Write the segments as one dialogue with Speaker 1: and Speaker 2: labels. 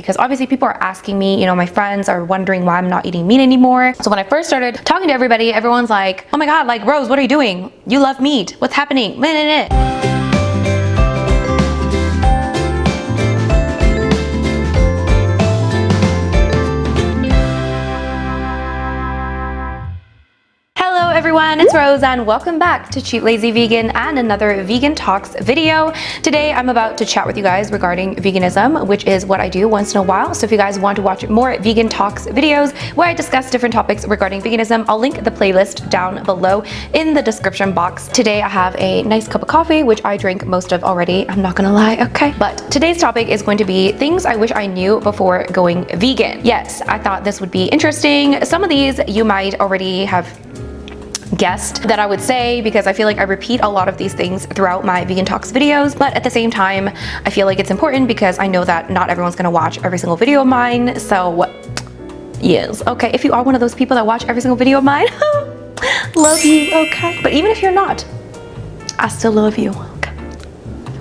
Speaker 1: because obviously people are asking me, my friends are wondering why I'm not eating meat anymore. So when I first started talking to everybody, everyone's like, oh my God, like Rose, what are you doing? You love meat. What's happening? Hello everyone, it's Rose and welcome back to Cheap Lazy Vegan and another Vegan Talks video. Today I'm about to chat with you guys regarding veganism, which is what I do once in a while. So if you guys want to watch more Vegan Talks videos where I discuss different topics regarding veganism, I'll link the playlist down below in the description box. Today I have a nice cup of coffee, which I drink most of already, I'm not gonna lie, okay? But today's topic is going to be things I wish I knew before going vegan. Yes, I thought this would be interesting. Some of these you might already have guessed that I would say, because I feel like I repeat a lot of these things throughout my Vegan Talks videos, but at the same time I feel like it's important because I know that not everyone's gonna watch every single video of mine. So yes, okay, if you are one of those people that watch every single video of mine, love you, okay? But even if you're not, I still love you.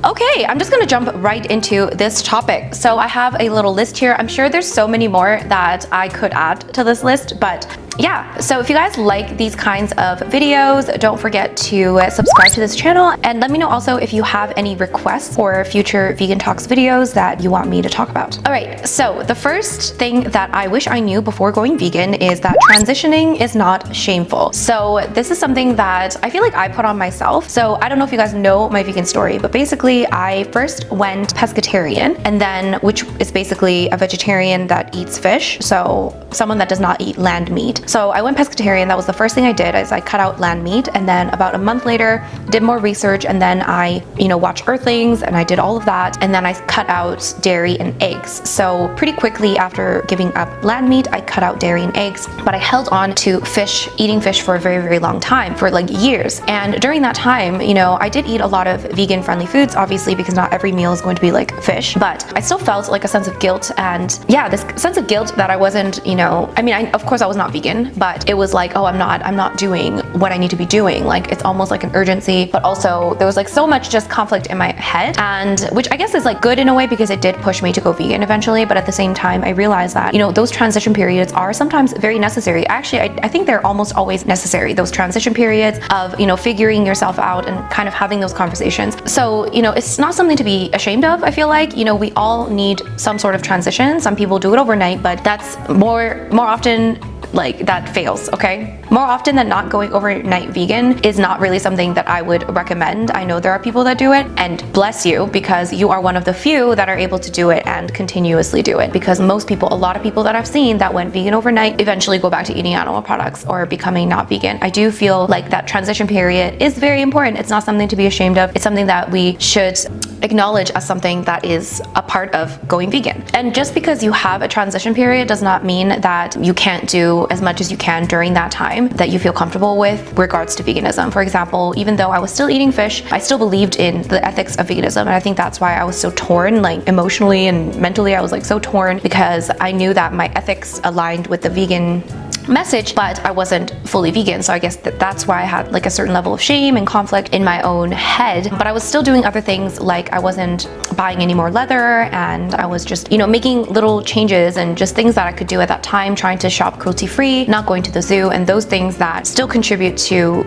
Speaker 1: Okay, I'm just gonna jump right into this topic. So I have a little list here. I'm sure there's so many more that I could add to this list, but yeah, so if you guys like these kinds of videos, don't forget to subscribe to this channel and let me know also if you have any requests for future Vegan Talks videos that you want me to talk about. All right, so the first thing that I wish I knew before going vegan is that transitioning is not shameful. So this is something that I feel like I put on myself. So I don't know if you guys know my vegan story, but basically I first went pescatarian, and then, which is basically a vegetarian that eats fish, so someone that does not eat land meat. So I went pescatarian. That was the first thing I did, is I cut out land meat, and then about a month later did more research, and then I watched Earthlings and I did all of that, and then I cut out dairy and eggs. So pretty quickly after giving up land meat, I cut out dairy and eggs, but I held on to fish, eating fish for a very, very long time, for like years. And during that time, I did eat a lot of vegan friendly foods, obviously, because not every meal is going to be like fish, but I still felt like a sense of guilt. And yeah, this sense of guilt that I wasn't, of course I was not vegan, but it was like, oh, I'm not doing what I need to be doing. Like, it's almost like an urgency, but also there was like so much just conflict in my head, and which I guess is like good in a way because it did push me to go vegan eventually. But at the same time, I realized that, those transition periods are sometimes very necessary. Actually, I think they're almost always necessary, those transition periods of, figuring yourself out and kind of having those conversations. So, it's not something to be ashamed of. I feel like, we all need some sort of transition. Some people do it overnight, but that's more often like that fails, okay? More often than not, going overnight vegan is not really something that I would recommend. I know there are people that do it, and bless you, because you are one of the few that are able to do it and continuously do it. Because most people, a lot of people that I've seen that went vegan overnight eventually go back to eating animal products or becoming not vegan. I do feel like that transition period is very important. It's not something to be ashamed of. It's something that we should acknowledge as something that is a part of going vegan. And just because you have a transition period does not mean that you can't do as much as you can during that time that you feel comfortable with regards to veganism. For example, even though I was still eating fish, I still believed in the ethics of veganism, and I think that's why I was so torn, like emotionally and mentally. I was like so torn because I knew that my ethics aligned with the vegan message, but I wasn't fully vegan. So I guess that's why I had like a certain level of shame and conflict in my own head. But I was still doing other things, like I wasn't buying any more leather, and I was just, making little changes and just things that I could do at that time, trying to shop cruelty free, not going to the zoo, and those things that still contribute to,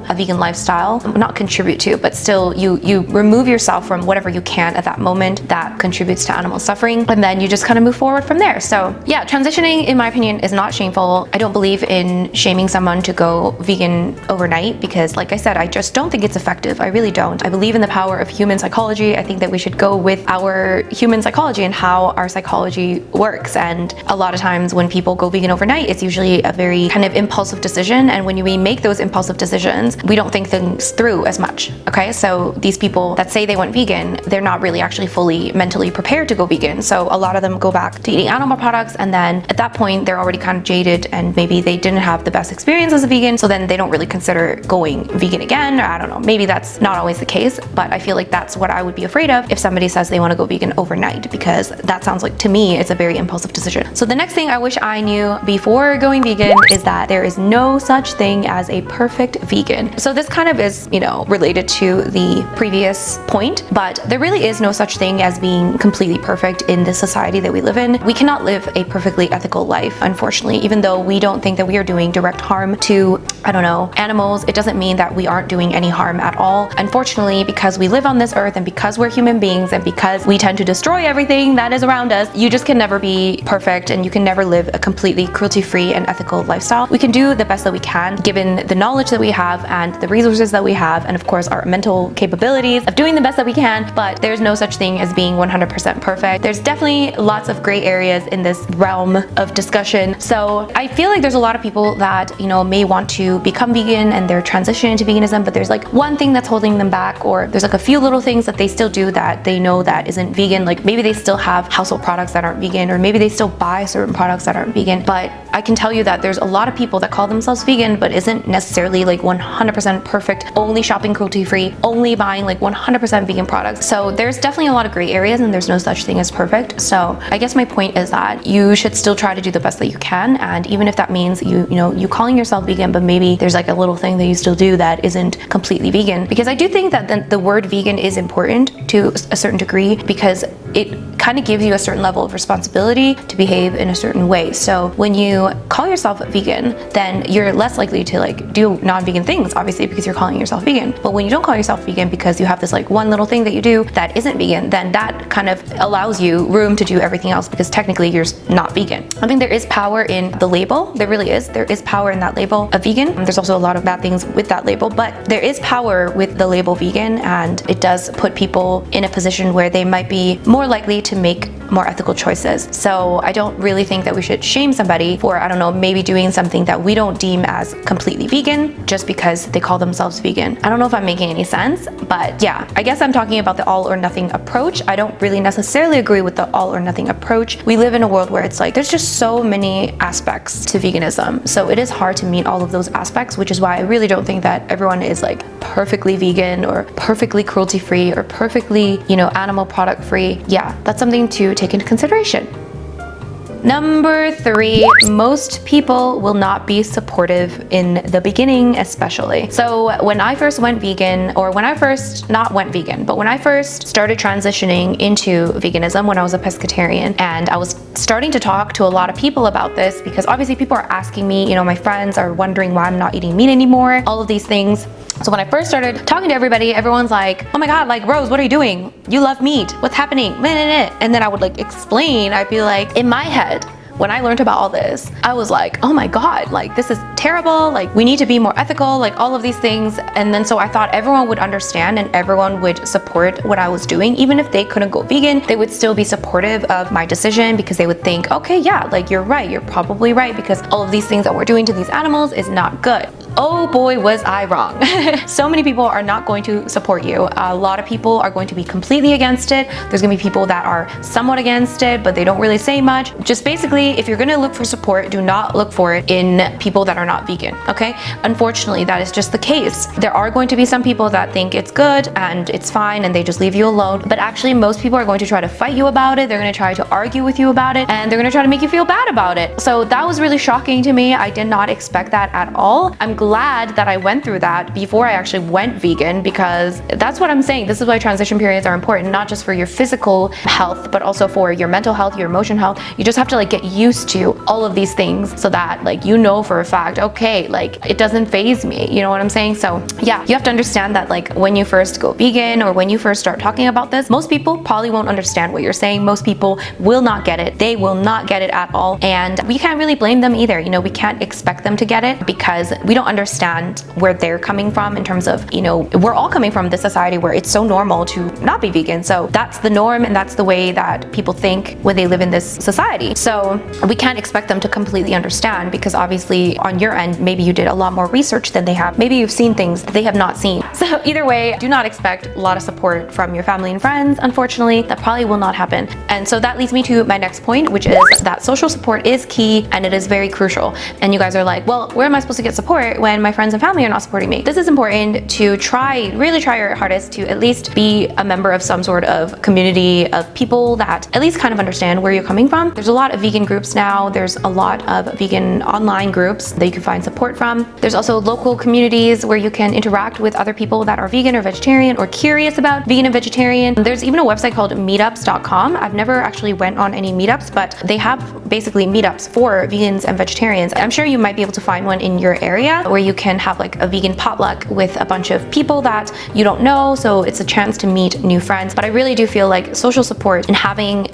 Speaker 1: a vegan lifestyle. Not contribute to, but still you remove yourself from whatever you can at that moment that contributes to animal suffering, and then you just kind of move forward from there. So yeah, transitioning, in my opinion, is not shameful. I don't believe in shaming someone to go vegan overnight because, like I said, I just don't think it's effective. I really don't. I believe in the power of human psychology. I think that we should go with our human psychology and how our psychology works. And a lot of times when people go vegan overnight, it's usually a very kind of impulsive decision. And when we make those impulsive decisions, we don't think things through as much. Okay, so these people that say they went vegan, they're not really actually fully mentally prepared to go vegan. So a lot of them go back to eating animal products, and then at that point, they're already kind of jaded and and maybe they didn't have the best experience as a vegan, so then they don't really consider going vegan again, or I don't know, maybe that's not always the case, but I feel like that's what I would be afraid of if somebody says they want to go vegan overnight, because that sounds like, to me, it's a very impulsive decision. So the next thing I wish I knew before going vegan is that there is no such thing as a perfect vegan. So this kind of is, you know, related to the previous point, but there really is no such thing as being completely perfect in the society that we live in. We cannot live a perfectly ethical life, unfortunately. Even though we don't think that we are doing direct harm to, I don't know, animals, it doesn't mean that we aren't doing any harm at all. Unfortunately, because we live on this earth and because we're human beings and because we tend to destroy everything that is around us, you just can never be perfect and you can never live a completely cruelty-free and ethical lifestyle. We can do the best that we can given the knowledge that we have and the resources that we have, and of course our mental capabilities of doing the best that we can, but there's no such thing as being 100% perfect. There's definitely lots of gray areas in this realm of discussion. So I feel like there's a lot of people that, you know, may want to become vegan and they're transitioning to veganism, but there's like one thing that's holding them back, or there's like a few little things that they still do that they know that isn't vegan. Like maybe they still have household products that aren't vegan, or maybe they still buy certain products that aren't vegan. But I can tell you that there's a lot of people that call themselves vegan, but isn't necessarily like 100% perfect, only shopping cruelty-free, only buying like 100% vegan products. So there's definitely a lot of gray areas and there's no such thing as perfect. So I guess my point is that you should still try to do the best that you can, and even if that means you calling yourself vegan, but maybe there's like a little thing that you still do that isn't completely vegan, because I do think that the word vegan is important to a certain degree, because it kind of gives you a certain level of responsibility to behave in a certain way. So when you call yourself vegan, then you're less likely to like do non-vegan things, obviously, because you're calling yourself vegan. But when you don't call yourself vegan because you have this like one little thing that you do that isn't vegan, then that kind of allows you room to do everything else, because technically you're not vegan. I think there is power in the label. There really is. There is power in that label of vegan. There's also a lot of bad things with that label, but there is power with the label vegan, and it does put people in a position where they might be more likely to make more ethical choices. So I don't really think that we should shame somebody for, I don't know, maybe doing something that we don't deem as completely vegan just because they call themselves vegan. I don't know if I'm making any sense, but yeah, I guess I'm talking about the all or nothing approach. I don't really necessarily agree with the all or nothing approach. We live in a world where it's like there's just so many aspects to veganism, so it is hard to meet all of those aspects, which is why I really don't think that everyone is like perfectly vegan or perfectly cruelty free or perfectly, you know, animal product free. Yeah, that's something to take into consideration. Number 3, most people will not be supportive in the beginning, especially. So when I first went vegan, or when I first not went vegan, but when I first started transitioning into veganism when I was a pescatarian, and I was starting to talk to a lot of people about this, because obviously people are asking me, you know, my friends are wondering why I'm not eating meat anymore, all of these things. So when I first started talking to everybody, everyone's like, oh my God, like Rose, what are you doing? You love meat. What's happening? And then I would like explain, I'd be like, in my head, when I learned about all this, I was like, oh my God, like this is terrible. Like we need to be more ethical, like all of these things. And then so I thought everyone would understand and everyone would support what I was doing. Even if they couldn't go vegan, they would still be supportive of my decision, because they would think, okay, yeah, like you're right. You're probably right, because all of these things that we're doing to these animals is not good. Oh boy, was I wrong. So many people are not going to support you. A lot of people are going to be completely against it. There's gonna be people that are somewhat against it, but they don't really say much. Just basically, if you're gonna look for support, do not look for it in people that are not vegan, okay? Unfortunately, that is just the case. There are going to be some people that think it's good and it's fine and they just leave you alone, but actually most people are going to try to fight you about it. They're gonna try to argue with you about it, and they're gonna try to make you feel bad about it. So that was really shocking to me. I did not expect that at all. I'm glad that I went through that before I actually went vegan, because that's what I'm saying. This is why transition periods are important, not just for your physical health, but also for your mental health, your emotional health. You just have to like get used to all of these things so that like you know for a fact, okay, like it doesn't faze me, you know what I'm saying? So yeah, you have to understand that like when you first go vegan or when you first start talking about this, most people probably won't understand what you're saying. Most people will not get it. They will not get it at all, and we can't really blame them either. You know, we can't expect them to get it because we don't understand where they're coming from in terms of, we're all coming from this society where it's so normal to not be vegan. So that's the norm and that's the way that people think when they live in this society. So we can't expect them to completely understand, because obviously on your end, maybe you did a lot more research than they have. Maybe you've seen things they have not seen. So either way, do not expect a lot of support from your family and friends. Unfortunately, that probably will not happen. And so that leads me to my next point, which is that social support is key and it is very crucial. And you guys are like, well, where am I supposed to get support when my friends and family are not supporting me? This is important to really try your hardest to at least be a member of some sort of community of people that at least kind of understand where you're coming from. There's a lot of vegan groups now. There's a lot of vegan online groups that you can find support from. There's also local communities where you can interact with other people that are vegan or vegetarian or curious about vegan and vegetarian. There's even a website called meetups.com. I've never actually went on any meetups, but they have basically meetups for vegans and vegetarians. I'm sure you might be able to find one in your area where you can have like a vegan potluck with a bunch of people that you don't know. So it's a chance to meet new friends. But I really do feel like social support and having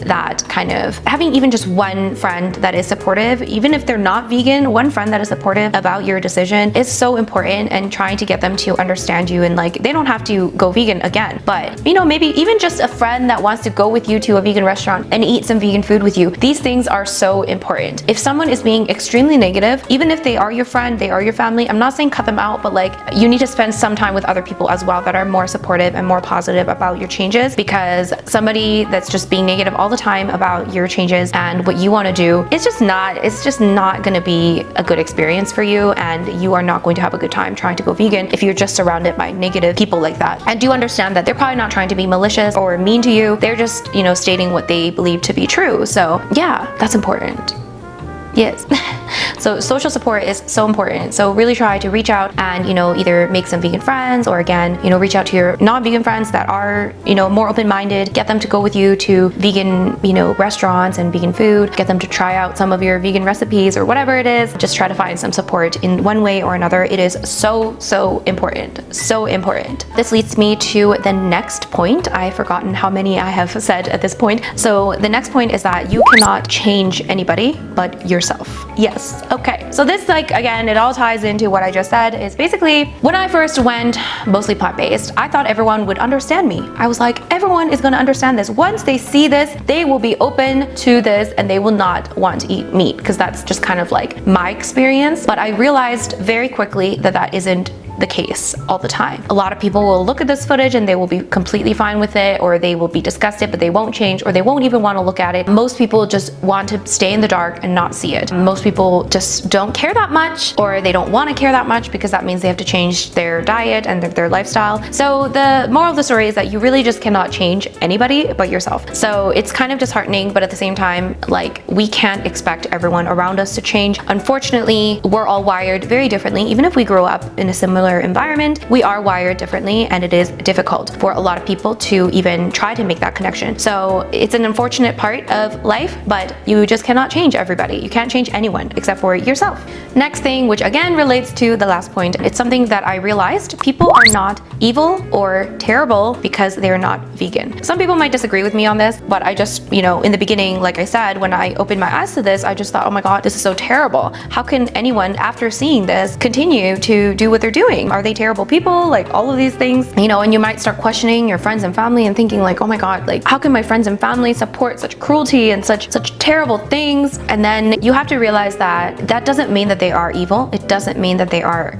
Speaker 1: even just one friend that is supportive, even if they're not vegan, one friend that is supportive about your decision is so important, and trying to get them to understand you. And like, they don't have to go vegan again, but maybe even just a friend that wants to go with you to a vegan restaurant and eat some vegan food with you. These things are so important. If someone is being extremely negative, even if they are your friend, they are your family, I'm not saying cut them out, but like, you need to spend some time with other people as well that are more supportive and more positive about your changes, because somebody that's just being negative all the time about your changes and what you want to do, it's just not going to be a good experience for you, and you are not going to have a good time trying to go vegan if you're just surrounded by negative people like that. And do understand that they're probably not trying to be malicious or mean to you. They're just, stating what they believe to be true. So yeah, that's important. Yes. So social support is so important. So really try to reach out and, either make some vegan friends, or again, reach out to your non-vegan friends that are, more open-minded, get them to go with you to vegan, restaurants and vegan food, get them to try out some of your vegan recipes or whatever it is. Just try to find some support in one way or another. It is so important. So important. This leads me to the next point. I've forgotten how many I have said at this point. So the next point is that you cannot change anybody but yourself. Yes. Okay. So this, again, it all ties into what I just said. Is basically, when I first went mostly plant-based, I thought everyone would understand me. I was like, everyone is going to understand this. Once they see this, they will be open to this and they will not want to eat meat, because that's just kind of like my experience. But I realized very quickly that that isn't the case all the time. A lot of people will look at this footage and they will be completely fine with it, or they will be disgusted, but they won't change, or they won't even want to look at it. Most people just want to stay in the dark and not see it. Most people just don't care that much, or they don't want to care that much, because that means they have to change their diet and their lifestyle. So the moral of the story is that you really just cannot change anybody but yourself. So it's kind of disheartening, but at the same time, we can't expect everyone around us to change. Unfortunately, we're all wired very differently. Even if we grow up in a similar environment, we are wired differently, and it is difficult for a lot of people to even try to make that connection. So it's an unfortunate part of life, but you just cannot change everybody. You can't change anyone except for yourself. Next thing, which again relates to the last point, it's something that I realized: people are not evil or terrible because they're not vegan. Some people might disagree with me on this, but I just, in the beginning, like I said, when I opened my eyes to this, I just thought, oh my God, this is so terrible. How can anyone, after seeing this, continue to do what they're doing? Are they terrible people? All of these things, and you might start questioning your friends and family and thinking oh my God, how can my friends and family support such cruelty and such terrible things? And then you have to realize that that doesn't mean that they are evil. It doesn't mean that they are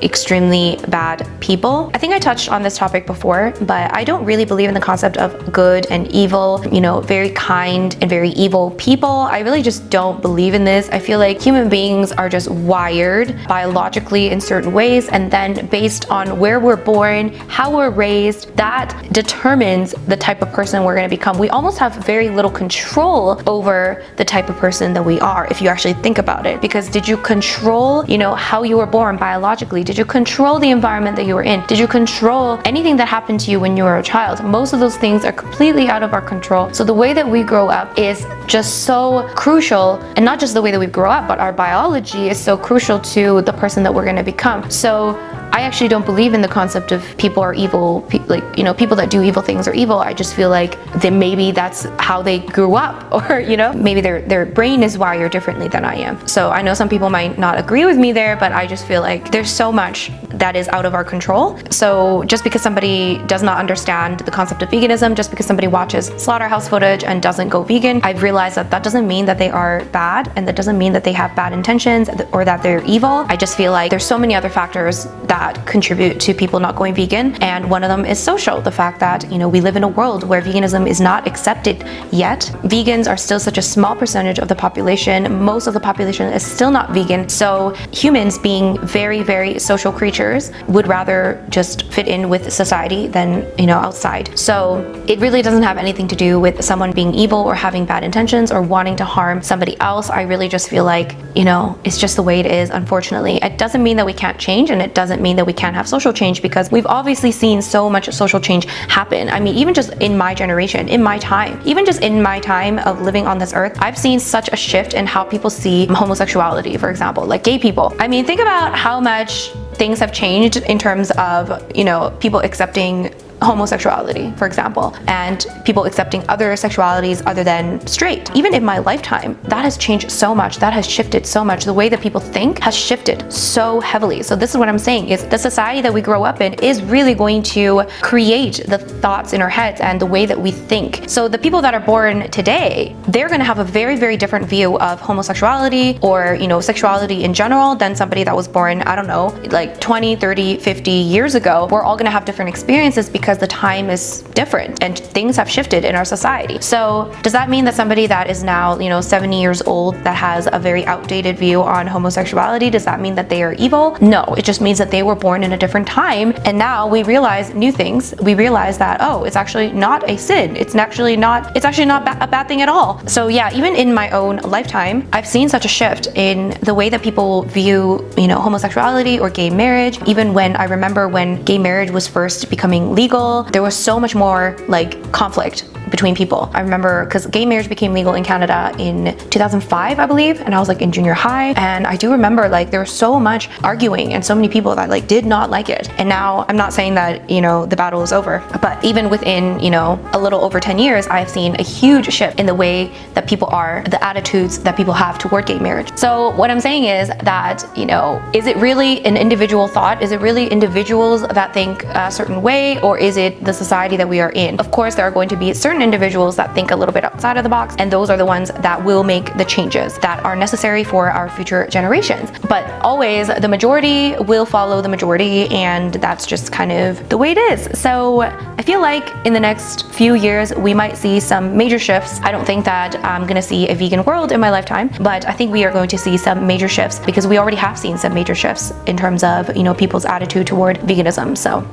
Speaker 1: extremely bad people. I think I touched on this topic before, but I don't really believe in the concept of good and evil, very kind and very evil people. I really just don't believe in this. I feel like human beings are just wired biologically in certain ways, and then based on where we're born, how we're raised, that determines the type of person we're going to become. We almost have very little control over the type of person that we are, if you actually think about it. Because did you control, how you were born biologically? Did you control the environment that you were in? Did you control anything that happened to you when you were a child? Most of those things are completely out of our control. So the way that we grow up is just so crucial, and not just the way that we grow up, but our biology is so crucial to the person that we're going to become. So I actually don't believe in the concept of people are evil, like, you know, people that do evil things are evil. I just feel like then maybe that's how they grew up, or, you know, maybe their brain is wired differently than I am. So I know some people might not agree with me there, but I just feel like there's so much that is out of our control. So just because somebody does not understand the concept of veganism, just because somebody watches slaughterhouse footage and doesn't go vegan, I've realized that that doesn't mean that they are bad, and that doesn't mean that they have bad intentions or that they're evil. I just feel like there's so many other factors that contribute to people not going vegan, and one of them is social. The fact that, you know, we live in a world where veganism is not accepted yet. Vegans are still such a small percentage of the population. Most of the population is still not vegan. So humans, being very, very social creatures, would rather just fit in with society than, you know, outside. So it really doesn't have anything to do with someone being evil or having bad intentions or wanting to harm somebody else. I really just feel like, you know, it's just the way it is, unfortunately. It doesn't mean that we can't change, and it doesn't mean that we can't have social change, because we've obviously seen so much social change happen. I mean, even just in my generation, in my time, even just in my time of living on this earth, I've seen such a shift in how people see homosexuality, for example, like gay people. I mean, think about how much things have changed in terms of, you know, people accepting homosexuality, for example, and people accepting other sexualities other than straight. Even in my lifetime, that has changed so much. That has shifted so much. The way that people think has shifted so heavily. So this is what I'm saying, is the society that we grow up in is really going to create the thoughts in our heads and the way that we think. So the people that are born today, they're going to have a very, very different view of homosexuality or, you know, sexuality in general than somebody that was born, I don't know, like 20, 30, 50 years ago. We're all going to have different experiences because the time is different and things have shifted in our society. So does that mean that somebody that is now, you know, 70 years old that has a very outdated view on homosexuality, does that mean that they are evil? No, it just means that they were born in a different time, and now we realize new things. We realize that, oh, it's actually not a sin. It's actually not a bad thing at all. So yeah, even in my own lifetime, I've seen such a shift in the way that people view, you know, homosexuality or gay marriage. Even when I remember when gay marriage was first becoming legal, there was so much more like conflict between people. I remember because gay marriage became legal in Canada in 2005, I believe, and I was like in junior high, and I do remember like there was so much arguing and so many people that like did not like it. And now I'm not saying that, you know, the battle is over, but even within, you know, a little over 10 years, I've seen a huge shift in the way that people are, the attitudes that people have toward gay marriage. So what I'm saying is that, you know, is it really an individual thought? Is it really individuals that think a certain way, or is it the society that we are in? Of course, there are going to be certain individuals that think a little bit outside of the box, and those are the ones that will make the changes that are necessary for our future generations. But always the majority will follow the majority, and that's just kind of the way it is. So I feel like in the next few years we might see some major shifts. I don't think that I'm gonna see a vegan world in my lifetime, but I think we are going to see some major shifts, because we already have seen some major shifts in terms of, you know, people's attitude toward veganism. So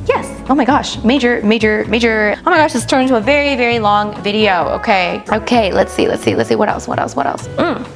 Speaker 1: yes. Oh my gosh, major. Oh my gosh, this turned into a very, very long video. Okay, let's see what else.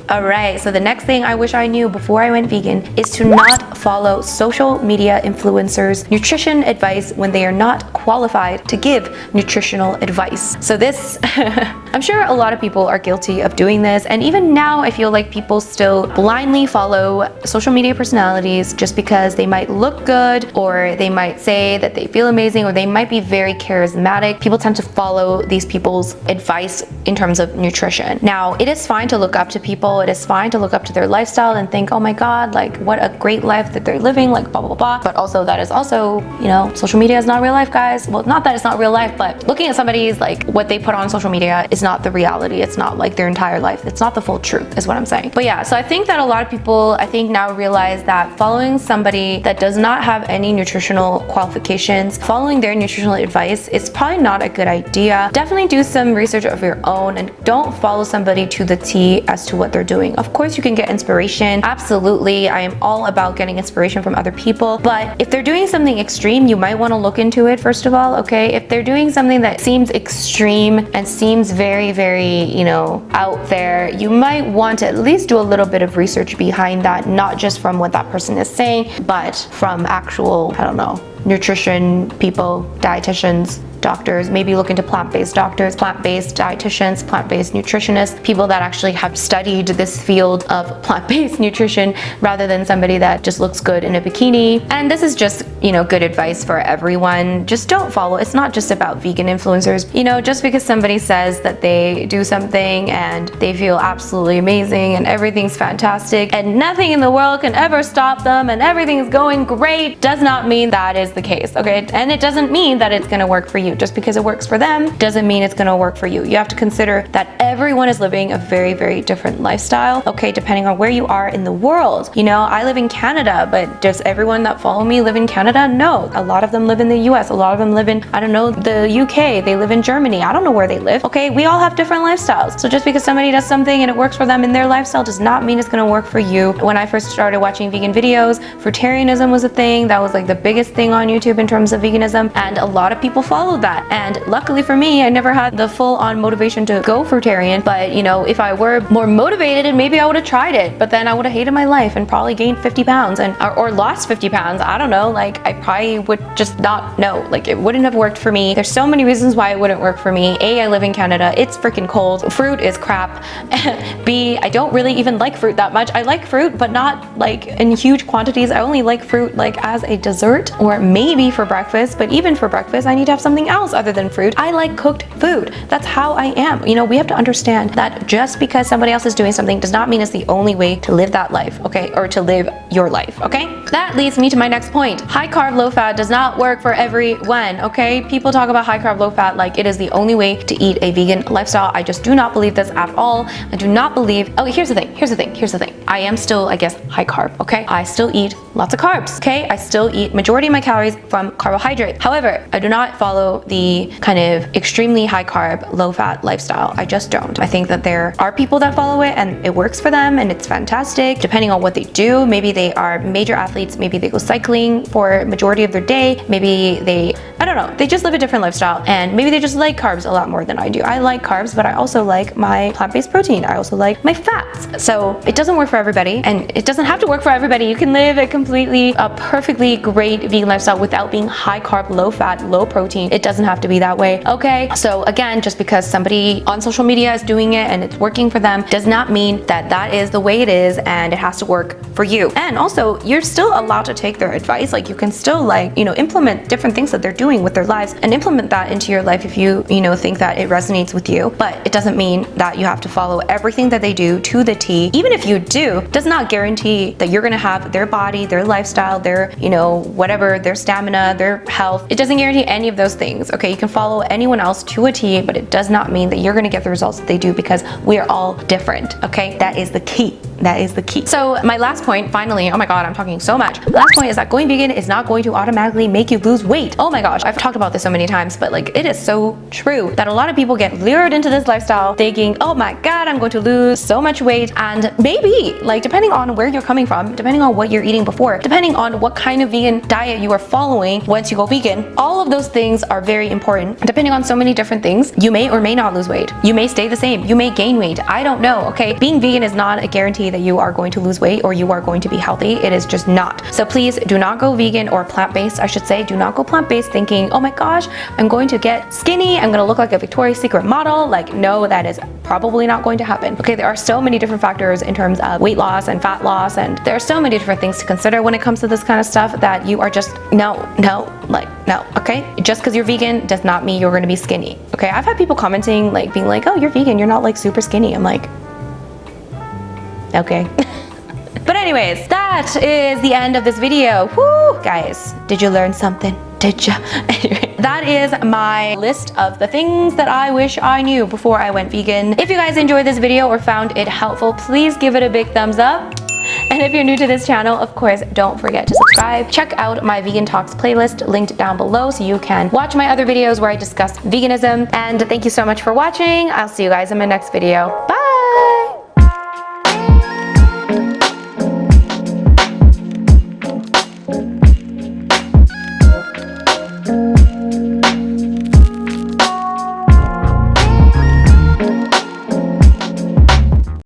Speaker 1: All right, so the next thing I wish I knew before I went vegan is to not follow social media influencers' nutrition advice when they are not qualified to give nutritional advice. So this, I'm sure a lot of people are guilty of doing this, and even now I feel like people still blindly follow social media personalities just because they might look good, or they might say that they feel amazing, or they might be very charismatic. People tend to follow these people's advice in terms of nutrition. Now, it is fine to look up to people. It is fine to look up to their lifestyle and think, oh my God, like what a great life that they're living, like blah, blah, blah. But also that is also, you know, social media is not real life, guys. Well, not that it's not real life, but looking at somebody's like what they put on social media is not the reality. It's not like their entire life. It's not the full truth is what I'm saying. But yeah, so I think that a lot of people, I think now realize that following somebody that does not have any nutritional qualifications, following their nutritional advice is probably not a good idea. Definitely do some research of your own, and don't follow somebody to the T as to what they're doing. Of course, you can get inspiration. Absolutely, I am all about getting inspiration from other people. But if they're doing something extreme, you might want to look into it first of all, okay? If they're doing something that seems extreme and seems very, very, you know, out there, you might want to at least do a little bit of research behind that, not just from what that person is saying, but from actual, I don't know, nutrition people, dietitians, doctors, maybe look into plant-based doctors, plant-based dietitians, plant-based nutritionists, people that actually have studied this field of plant-based nutrition rather than somebody that just looks good in a bikini. And this is just, you know, good advice for everyone. Just don't follow. It's not just about vegan influencers. You know, just because somebody says that they do something and they feel absolutely amazing and everything's fantastic and nothing in the world can ever stop them and everything's going great does not mean that is the case, okay? And it doesn't mean that it's gonna work for you. Just because it works for them doesn't mean it's gonna work for you. You have to consider that everyone is living a very, very different lifestyle, okay, depending on where you are in the world. You know, I live in Canada, but does everyone that follow me live in Canada? No. A lot of them live in the US, a lot of them live in, I don't know, the UK, they live in Germany. I don't know where they live, okay? We all have different lifestyles. So just because somebody does something and it works for them in their lifestyle does not mean it's gonna work for you. When I first started watching vegan videos, fruitarianism was a thing. That was like the biggest thing on YouTube in terms of veganism, and a lot of people followed that. And luckily for me, I never had the full-on motivation to go fruitarian, but you know, if I were more motivated, maybe I would have tried it, but then I would have hated my life and probably gained 50 pounds and or lost 50 pounds. I don't know, like I probably would just not know, like it wouldn't have worked for me. There's so many reasons why it wouldn't work for me. A, I live in Canada, it's freaking cold. Fruit is crap. B, I don't really even like fruit that much. I like fruit, but not like in huge quantities. I only like fruit like as a dessert or maybe for breakfast, but even for breakfast, I need to have something else other than fruit. I like cooked food. That's how I am. You know, we have to understand that just because somebody else is doing something does not mean it's the only way to live that life, okay? Or to live your life, okay? That leads me to my next point. High carb, low fat does not work for everyone, okay? People talk about high carb, low fat like it is the only way to eat a vegan lifestyle. I just do not believe this at all. I do not believe, oh, here's the thing. I am still, I guess, high carb, okay? I still eat lots of carbs, okay? I still eat majority of my calories from carbohydrate. However, I do not follow the kind of extremely high carb, low fat lifestyle. I just don't. I think that there are people that follow it and it works for them and it's fantastic depending on what they do. Maybe they are major athletes, maybe they go cycling for majority of their day, maybe they, I don't know, they just live a different lifestyle and maybe they just like carbs a lot more than I do. I like carbs, but I also like my plant-based protein. I also like my fats. So it doesn't work for everybody and it doesn't have to work for everybody. You can live a perfectly great vegan lifestyle without being high carb, low fat, low protein. It doesn't have to be that way, okay? So again, just because somebody on social media is doing it and it's working for them does not mean that that is the way it is and it has to work for you. And also, you're still allowed to take their advice. Like you can still like, you know, implement different things that they're doing with their lives and implement that into your life if you know, think that it resonates with you. But it doesn't mean that you have to follow everything that they do to the T. Even if you do, does not guarantee that you're gonna have their body, their lifestyle, their, you know, whatever, their stamina, their health. It doesn't guarantee any of those things, okay? You can follow anyone else to a T, but it does not mean that you're gonna get the results that they do because we are all different, okay? That is the key. That is the key. So my last point, finally, oh my God, I'm talking so much. The last point is that going vegan is not going to automatically make you lose weight. Oh my gosh, I've talked about this so many times, but like it is so true that a lot of people get lured into this lifestyle thinking, oh my God, I'm going to lose so much weight. And maybe, like depending on where you're coming from, depending on what you're eating before, depending on what kind of vegan diet you are following once you go vegan, all of those things are very important. Depending on so many different things, you may or may not lose weight. You may stay the same. You may gain weight. I don't know, okay? Being vegan is not a guarantee that you are going to lose weight or you are going to be healthy. It is just not. So please do not go vegan or plant-based, I should say. Do not go plant-based thinking, oh my gosh, I'm going to get skinny. I'm going to look like a Victoria's Secret model. Like, no, that is probably not going to happen. Okay, there are so many different factors in terms of weight loss and fat loss, and there are so many different things to consider when it comes to this kind of stuff that you are just, no, okay? Just because you're vegan does not mean you're going to be skinny. Okay, I've had people commenting, like being like, oh, you're vegan, you're not like super skinny. I'm like, okay. But anyways, that is the end of this video. Woo! Guys, did you learn something? Did ya? Anyway, that is my list of the things that I wish I knew before I went vegan. If you guys enjoyed this video or found it helpful, please give it a big thumbs up. And if you're new to this channel, of course, don't forget to subscribe. Check out my Vegan Talks playlist linked down below so you can watch my other videos where I discuss veganism. And thank you so much for watching. I'll see you guys in my next video. Bye!